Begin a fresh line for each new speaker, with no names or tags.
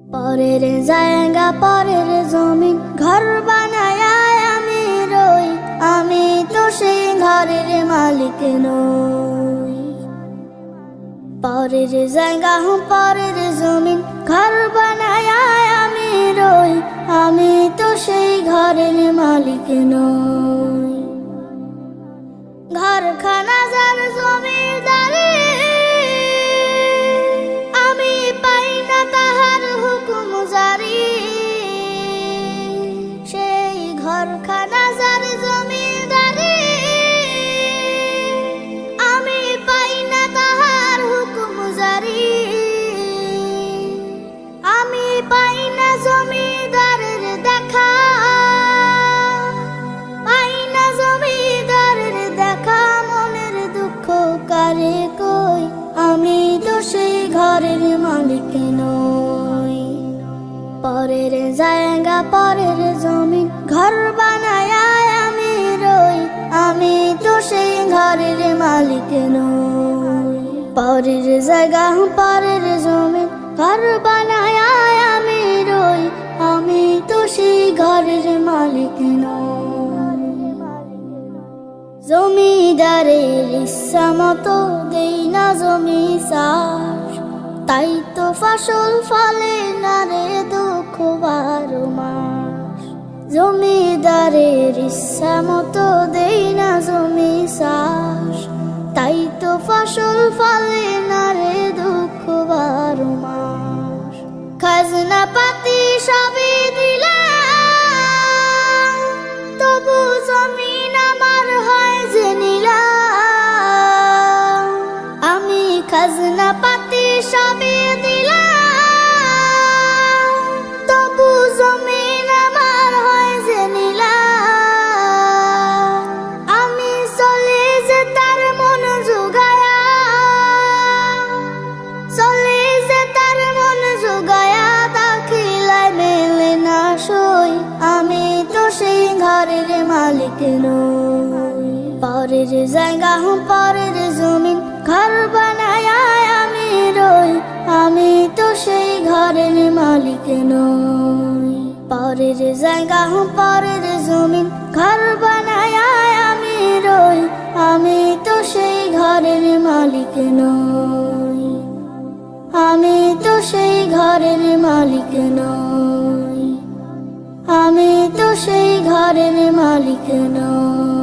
পরের জায়গা পরের জমিন ঘর বানায় আমি রই, আমি তো সেই ঘরের মালিক নই। পরের জায়গা পরের জমিন ঘর বানায় আমি রই, আমি তো সেই ঘরের মালিক নই। ঘরখানা যার জমিদারি, আমি পাই না তাহার হুকুম জারি। সেই ঘরখানা যার জমিদারি, আমি পাই না তাহার হুকুম জারি। আমি পাই না জমিদারের দেখা, পাই না জমিদারের দেখা। মনের দুঃখ কারে কই, আমি তো সেই ঘরের মালিক নই। পরের জায়গা পরের জমিন ঘর বানায় আমি রই, আমি তো সেই ঘরের মালিক নই। পরের জায়গা পরের জমিন ঘর বানায় আমি রই, আমি তো সেই ঘরের মালিক নই। জমিদারের ইচ্ছা মতো দেই না জমি চাষ, তাই তো ফসল ফলে না রে দুঃখ 12 মাস। জমিদারের ইচ্ছা মতো দেই না জমি চাষ, তাই তো ফসল ফলে না রে দুঃখ 12 মাস। খাজনা পাতি সবই দিলাম, তবু জমিন আমার হয় যে নিলাম। আমি খাজনা পাতি সবই দিলাম, তবু জমিন আমার হয় যে নিলাম। আমি চলে যে তার মন জোগায়া, চলে যে তার মন জোগায়া, দাখিলায় মেলে না সই, আমি তো সেই ঘরের মালিক নই। পরের জায়গা পরের জমিন ঘর বানায় আমি রই, আমি তো সেই ঘরের মালিক নই। পরের জায়গা পরের জমিন ঘর বানায় আমি রই, আমি তো সেই ঘরের মালিক নই। আমি তো সেই ঘরের মালিক নই, আমি তো সেই ঘরের মালিক নই।